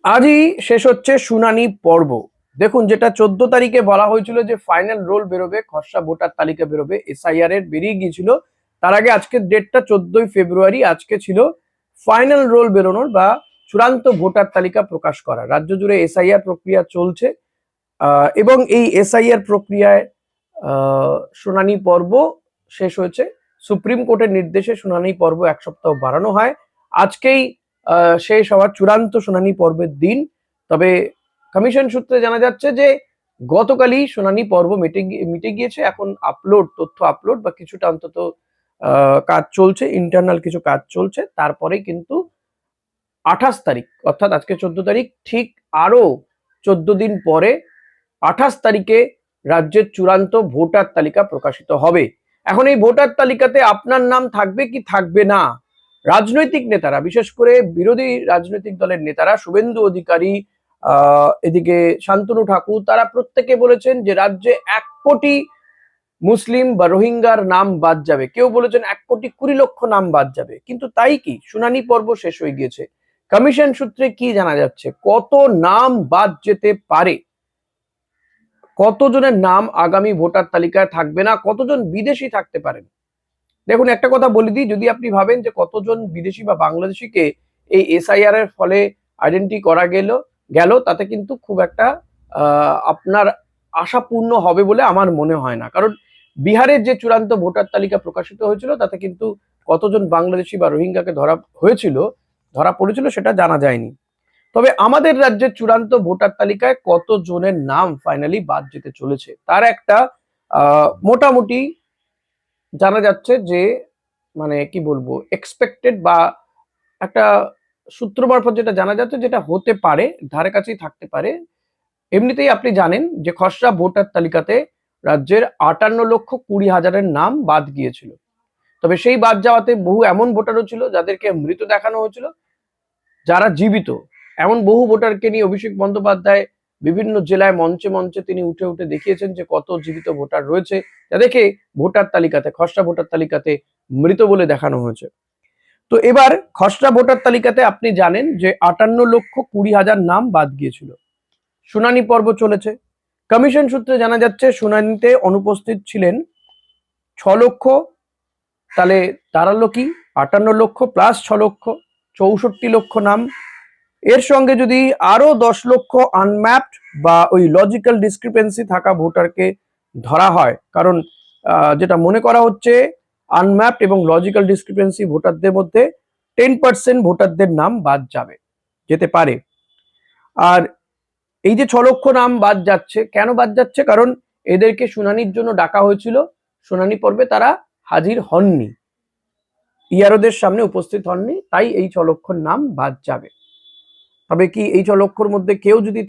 আজই শেষ হচ্ছে শুনানি পর্ব। দেখুন, যেটা 14 তারিখে বলা হয়েছিল যে ফাইনাল রোল বেরোবে, খসড়া ভোটার তালিকা বেরোবে, এসআইআর এর বেরিয়ে গিয়েছিল। তার আগে আজকের ডেটটা 14ই ফেব্রুয়ারি, আজকে ছিল ফাইনাল রোল বেরোনোর বা চূড়ান্ত ভোটার তালিকা প্রকাশ করা। রাজ্য জুড়ে এসআইআর প্রক্রিয়া চলছে এবং এই এসআইআর প্রক্রিয়ায় শুনানি পর্ব শেষ হয়েছে। সুপ্রিম কোর্টের নির্দেশে শুনানি পর্ব এক সপ্তাহ বাড়ানো হয়। আজকেই শেষ হওয়ার চূড়ান্ত শুনানি পর্বের দিন। তবে কমিশন সূত্রে জানা যাচ্ছে যে গতকালই শুনানি পর্ব মিটে গিয়েছে। এখন তথ্য আপলোড বা কিছুটা অন্তত কাজ চলছে, ইন্টারনাল কিছু কাজ চলছে। তারপরে কিন্তু 28 তারিখ, অর্থাৎ আজকে 14 তারিখ, ঠিক আরো 14 দিন পরে 28 তারিখে রাজ্যের চূড়ান্ত ভোটার তালিকা প্রকাশিত হবে। এখন এই ভোটার তালিকাতে আপনার নাম থাকবে কি থাকবে না, রাজনৈতিক নেতারা, বিশেষ করে বিরোধী রাজনৈতিক দলের নেতারা, শুভেন্দু অধিকারী, এদিকে শান্তনু ঠাকুর, তারা প্রত্যেকে বলেছেন যে রাজ্যে 1 কোটি মুসলিম বা রোহিঙ্গার নাম বাদ যাবে। কেউ বলেছেন 1,20,00,000 নাম বাদ যাবে। কিন্তু তাই কি, শুনানি পর্ব শেষ হয়ে গিয়েছে। কমিশন সূত্রে কি জানা যাচ্ছে, কত নাম বাদ যেতে পারে, কতজনের নাম আগামী ভোটার তালিকায় থাকবে না, কতজন বিদেশি থাকতে পারেন। দেখুন, একটা কথা বলে দিই, যদি আপনি ভাবেন যে কতজন বিদেশি বা বাংলাদেশিকে এই এসআইআর এর ফলে আইডেন্টি করা গেল, তাতে কিন্তু খুব একটা আপনার আশাপূর্ণ হবে বলে আমার মনে হয় না। কারণ বিহারের যে চূড়ান্ত ভোটার তালিকা প্রকাশিত হয়েছিল তাতে কিন্তু কতজন বাংলাদেশি বা রোহিঙ্গাকে ধরা পড়েছিল সেটা জানা যায়নি। তবে আমাদের রাজ্যের চূড়ান্ত ভোটার তালিকায় কতজনের নাম ফাইনালি বাদ যেতে চলেছে তার একটা মোটামুটি জানা যাচ্ছে যে, মানে কি বলবো, এক্সপেক্টেড বা একটা সূত্র মারফত যেটা জানা যাচ্ছে, যেটা হতে পারে, ধারে কাছেই থাকতে পারে। এমনিতেই আপনি জানেন যে খসড়া ভোটার তালিকাতে রাজ্যের 58,20,000-এর নাম বাদ গিয়েছিল। তবে সেই বাদ যাওয়াতে বহু এমন ভোটারও ছিল যাদেরকে মৃত দেখানো হয়েছিল, যারা জীবিত। এমন বহু ভোটারকে নিয়ে অভিষেক বন্দ্যোপাধ্যায় বিভিন্ন জেলায় মঞ্চে মঞ্চে তিনি উঠে উঠে দেখিয়েছেন যে কত জীবিত ভোটার রয়েছে, যাদেরকে খসড়া ভোটার তালিকাতে মৃত বলে দেখানো হয়েছে। তো এবার খসড়া ভোটার তালিকাতে আপনি জানেন যে 58,20,000 নাম বাদ গিয়েছিল। শুনানি পর্ব চলেছে। কমিশন সূত্রে জানা যাচ্ছে শুনানিতে অনুপস্থিত ছিলেন 6 লক্ষ, তাহলে দাঁড়ালো কি 58 লক্ষ প্লাস 6 লক্ষ, 64 লক্ষ নাম। এর সঙ্গে যদি আরো 10 লক্ষ আনম্যাপড বা ওই লজিক্যাল ডিসক্রিপেন্সি থাকা ভোটারকে ধরা হয়, কারণ যেটা মনে করা হচ্ছে আনম্যাপড এবং লজিক্যাল ডিসক্রিপেন্সি ভোটারদের মধ্যে 10% ভোটারদের নাম বাদ যেতে পারে। আর এই যে 6 লক্ষ নাম বাদ যাচ্ছে, কেন বাদ যাচ্ছে? কারণ এদেরকে শুনানির জন্য ডাকা হয়েছিল, শুনানি পর্বে তারা হাজির হননি, ইয়ারোদের সামনে উপস্থিত হননি, তাই এই 6 লক্ষর নাম বাদ যাবে। তবে কি এই 6 লক্ষর মধ্যে কেউ যদি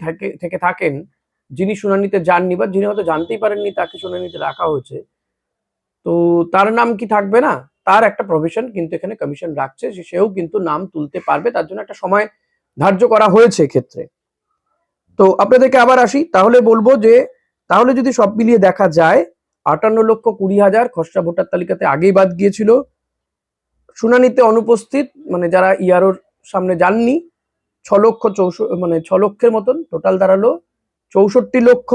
থেকে থাকেন যিনি শুনানিতে যাননি বা যিনি হয়তো জানতেই পারেননি তাকে শুনানিতে রাখা হয়েছে, তো তার নাম কি থাকবে না? তার একটা প্রভিশন কিন্তু এখানে কমিশন রাখছে, সেও কিন্তু নাম তুলতে পারবে, তার জন্য একটা সময় ধার্য করা হয়েছে ক্ষেত্রে। তো আপনাদেরকে আবার আসি, তাহলে বলবো যে তাহলে যদি সব মিলিয়ে দেখা যায় 58,20,000 খসড়া ভোটার তালিকাতে আগেই বাদ গিয়েছিল, শুনানিতে অনুপস্থিত মানে যারা ইয়ারোর সামনে যাননি 6 লক্ষের মতন, টোটাল দাঁড়ালো 64 লক্ষ।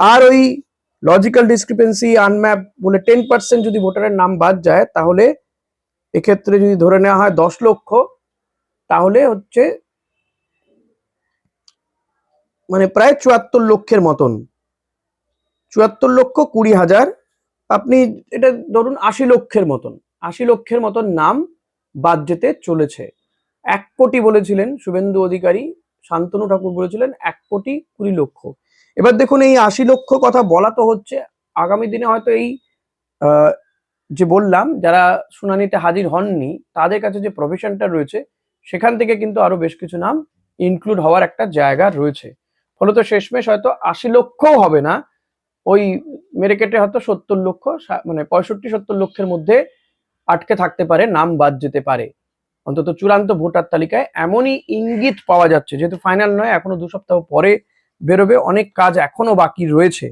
আর ওই লজিক্যাল ডিসক্রিপেন্সি আনম্যাপ বলে 10% যদি ভোটারের নাম বাদ যায়, তাহলে এক্ষেত্রে যদি ধরে নেওয়া হয় 10 লক্ষ, তাহলে হচ্ছে মানে প্রায় 74 লক্ষের মতন, 74,20,000, আপনি এটা ধরুন 80 লক্ষের মতন নাম বাদ যেতে চলেছে। 1 কোটি বলেছিলেন শুভেন্দু অধিকারী, শান্তনু ঠাকুর বলেছিলেন 1,20,00,000। এবার দেখুন, এই 80 লক্ষ কথা বলা তো হচ্ছে, আগামী দিনে হয়তো এই যে বললাম যারা শুনানিতে হাজির হননি তাদের কাছে যে প্রভিশনটা রয়েছে সেখান থেকে কিন্তু আরো বেশ কিছু নাম ইনক্লুড হওয়ার একটা জায়গা রয়েছে। ফলত শেষমেশ হয়তো 80 লক্ষও হবে না, ওই মেরে কেটে হয়তো 70 লক্ষ, মানে 65-70 লক্ষের মধ্যে আটকে থাকতে পারে, নাম বাদ যেতে পারে অন্তত চূড়ান্ত ভোটার তালিকায়, এমনই ইঙ্গিত পাওয়া যাচ্ছে। যেহেতু ফাইনাল নয়, এখনো 2 সপ্তাহ পরে বেরোবে, অনেক কাজ এখনো বাকি রয়েছে।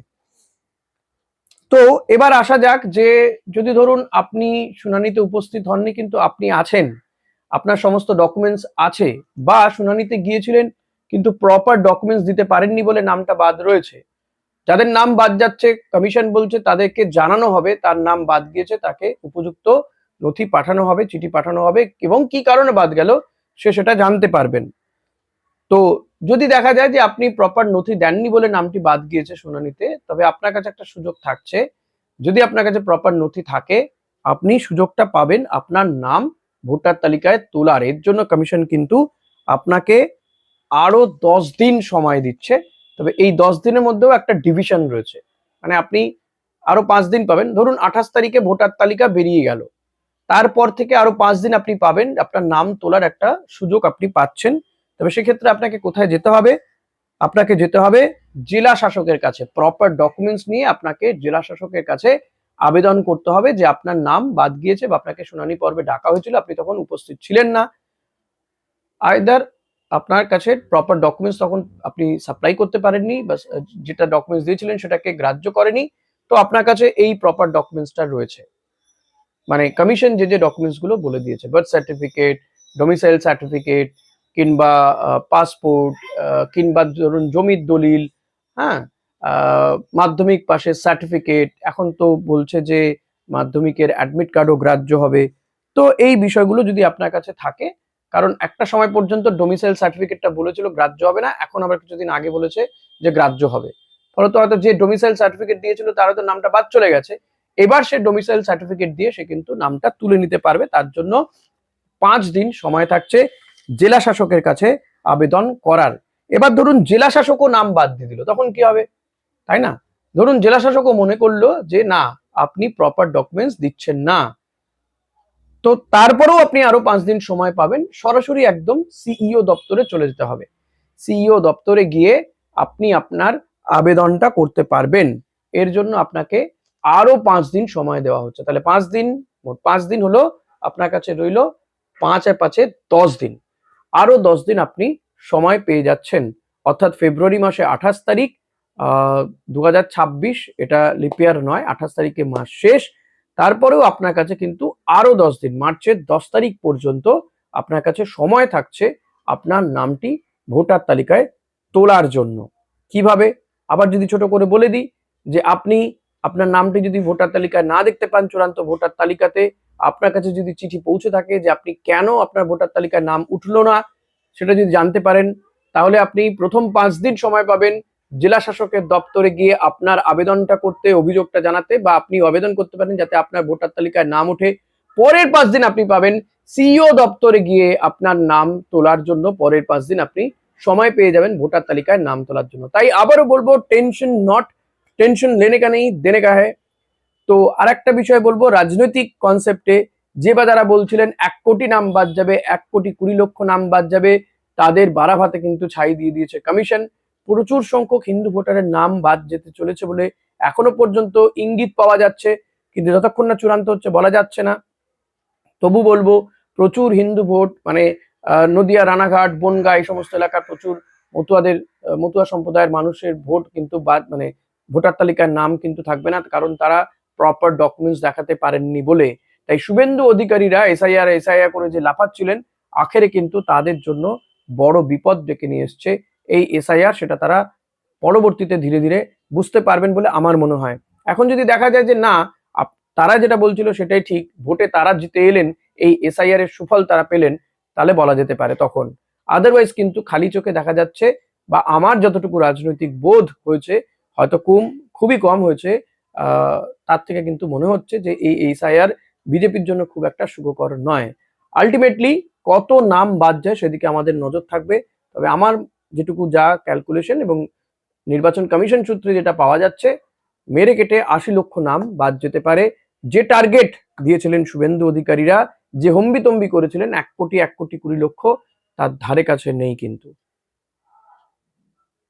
তো এবার আসা যাক যে যদি ধরুন আপনি শুনানিতে উপস্থিত হননি কিন্তু আপনি আছেন, আপনার সমস্ত ডকুমেন্টস আছে, বা শুনানিতে গিয়েছিলেন কিন্তু প্রপার ডকুমেন্টস দিতে পারেননি বলে নামটা বাদ রয়েছে। যাদের নাম বাদ যাচ্ছে কমিশন বলছে তাদেরকে জানানো হবে তার নাম বাদ গিয়েছে, তাকে উপযুক্ত নথি পাঠানো হবে, চিঠি পাঠানো হবে এবং কি কারণে বাদ গেল সে সেটা জানতে পারবেন। তো যদি দেখা যায় যে আপনি প্রপার নথি দেননি বলে নামটি বাদ গিয়েছে শুনানিতে, তবে আপনার কাছে একটা সুযোগ থাকছে, যদি আপনার কাছে প্রপার নথি থাকে আপনি সুযোগটা পাবেন আপনার নাম ভোটার তালিকায় তোলার। এর জন্য কমিশন কিন্তু আপনাকে আরো 10 দিন সময় দিচ্ছে। তবে এই 10 দিনের মধ্যেও একটা ডিভিশন রয়েছে, মানে আপনি আরো 5 দিন পাবেন। ধরুন 28 তারিখে ভোটার তালিকা বেরিয়ে গেল, তারপর থেকে আরো 5 দিন আপনি পাবেন, আপনার নাম তোলার একটা সুযোগ আপনি পাচ্ছেন। তবে সেক্ষেত্রে আপনাকে কোথায় যেতে হবে? আপনাকে যেতে হবে জেলা শাসকের কাছে। প্রপার ডকুমেন্টস নিয়ে আপনাকে জেলা শাসকের কাছে আবেদন করতে হবে যে আপনার নাম বাদ গিয়েছে বা আপনাকে শুনানি পর্বে ডাকা হয়েছিল, আপনি তখন উপস্থিত ছিলেন না। আইদার আপনার কাছে প্রপার ডকুমেন্টস তখন আপনি সাপ্লাই করতে পারেননি বা যেটা ডকুমেন্টস দিয়েছিলেন সেটাকে গ্রাহ্য করেনি, তো আপনার কাছে এই প্রপার ডকুমেন্টসটা রয়েছে। মানে কমিশন যে ডকুমেন্টস গুলো বলে দিয়েছে, বার্থ সার্টিফিকেট, ডোমিসাইল সার্টিফিকেট, কিংবা পাসপোর্ট, কিংবা ধরুন জমির দলিল, হ্যাঁ, মাধ্যমিক পাশের সার্টিফিকেট, এখন তো বলছে যে মাধ্যমিকের অ্যাডমিট কার্ডও গ্রাহ্য হবে। তো এই বিষয়গুলো যদি আপনার কাছে থাকে, কারণ একটা সময় পর্যন্ত ডোমিসাইল সার্টিফিকেটটা বলেছিল গ্রাহ্য হবে না, এখন আবার কিছুদিন আগে বলেছে যে গ্রাহ্য হবে। ফলত হয়তো যে ডোমিসাইল সার্টিফিকেট দিয়েছিল তার হয়তো নামটা বাদ চলে গেছে, এবার সে ডোমিসাইল সার্টিফিকেট দিয়ে সে কিন্তু নামটা তুলে নিতে পারবে। তার জন্য 5 দিন সময় থাকছে জেলা শাসকের কাছে আবেদন করার। এবার ধরুন জেলা শাসকও নাম বাদ দিয়ে দিল, তখন কি হবে, তাই না? ধরুন জেলা শাসকও মনে করলো যে না, আপনি প্রপার ডকুমেন্টস দিচ্ছেন না, তো তারপরেও আপনি আরো 5 দিন সময় পাবেন। সরাসরি একদম সিইও দপ্তরে চলে যেতে হবে। সিইও দপ্তরে গিয়ে আপনি আপনার আবেদনটা করতে পারবেন। এর জন্য আপনাকে আরো 5 দিন সময় দেওয়া হচ্ছে। তাহলে 5 দিন, মোট 5 দিন হলো, আপনার কাছে রইল 5 আর 5-এ 10 দিন। আরো 10 দিন আপনি সময় পেয়ে যাচ্ছেন, অর্থাৎ ফেব্রুয়ারি মাসে 28 তারিখ 2026, এটা লিপিয়ার নয়, 28 তারিখে মাস শেষ। তারপরেও আপনার কাছে কিন্তু আরো 10 দিন, মার্চের 10 তারিখ পর্যন্ত আপনার কাছে সময় থাকছে আপনার নামটি ভোটার তালিকায় তোলার জন্য। কিভাবে? আবার যদি ছোট করে বলে দিই, যে আপনি আপনার নামটি যদি ভোটার তালিকায় না দেখতে পান, চূড়ান্ত ভোটার তালিকাতে আপনার কাছে যদি চিঠি পৌঁছে থাকে যে আপনি কেন আপনার ভোটার তালিকায় নাম উঠলো না সেটা যদি জানতে পারেন, তাহলে আপনি প্রথম 5 দিন সময় পাবেন জেলা শাসকের দপ্তরে গিয়ে আপনার আবেদনটা করতে, অভিযোগটা জানাতে, বা আপনি আবেদন করতে পারেন যাতে আপনার ভোটার তালিকায় নাম ওঠে। পরের 5 দিন আপনি পাবেন সিইও দপ্তরে গিয়ে আপনার নাম তোলার জন্য। পরের 5 দিন আপনি সময় পেয়ে যাবেন ভোটার তালিকায় নাম তোলার জন্য। তাই আবারও বলবো, টেনশন লেনে কা নেই দেনে কা হ্যায়। তো আর একটা বিষয় বলবো, রাজনৈতিক কনসেপ্টে যে বা যারা বলছিলেন 1 কোটি নাম বাদ যাবে, 1,20,00,000 নাম বাদ যাবে, তাদের বারাভাতে কিন্তু ছাই দিয়ে দিয়েছে কমিশন। প্রচুর সংখ্যক হিন্দু ভোটারের নাম বাদ যেতে চলেছে বলে এখনো পর্যন্ত ইঙ্গিত পাওয়া যাচ্ছে, কিন্তু যতক্ষণ না চূড়ান্ত হচ্ছে বলা যাচ্ছে না। তবু বলবো, প্রচুর হিন্দু ভোট, মানে নদিয়া, রানাঘাট, বনগাঁ এই সমস্ত এলাকার প্রচুর মতুয়া সম্প্রদায়ের মানুষের ভোট কিন্তু বাদ, মানে ভোটার তালিকার নাম কিন্তু থাকবে না, কারণ তারা প্রপার ডকুমেন্টস দেখাতে পারেননি বলে। তাই শুভেন্দু অধিকারীরা এসআইআর করে যে লাফাচ্ছিলেন, আখেরে কিন্তু তাদের জন্য বড় বিপদ ডেকে নিয়ে এসছে এই এসআইআর। সেটা তারা পরবর্তীতে ধীরে ধীরে বুঝতে পারবেন বলে আমার মনে হয়। এখন যদি দেখা যায় যে না, তারা যেটা বলছিল সেটাই ঠিক, ভোটে তারা জিতে এলেন, এই এসআইআর এর সুফল তারা পেলেন, তাহলে বলা যেতে পারে তখন। আদারওয়াইজ কিন্তু খালি চোখে দেখা যাচ্ছে, বা আমার যতটুকু রাজনৈতিক বোধ হয়েছে, হয়তো খুবই কম হয়েছে, তার থেকে কিন্তু মনে হচ্ছে যে এই এসআইআর বিজেপির জন্য খুব একটা সুখকর নয়। আলটিমেটলি কত নাম বাদ যায় সেদিকে আমাদের নজর থাকবে। তবে আমার যেটুকু যা ক্যালকুলেশন এবং নির্বাচন কমিশন সূত্রে যেটা পাওয়া যাচ্ছে, মেরে কেটে 80 লক্ষ নাম বাদ যেতে পারে। যে টার্গেট দিয়েছিলেন শুভেন্দু অধিকারীরা, যে হম্বিতম্বি করেছিলেন 1,20,00,000, তার ধারে কাছে নেই কিন্তু।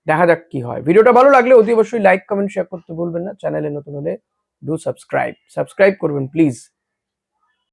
দেখা যাক কি হয়। ভিডিওটা ভালো লাগলে অতি অবশ্যই লাইক, কমেন্ট, শেয়ার করতে ভুলবেন না। চ্যানেলে নতুন হলে ডু সাবস্ক্রাইব করবেন প্লিজ।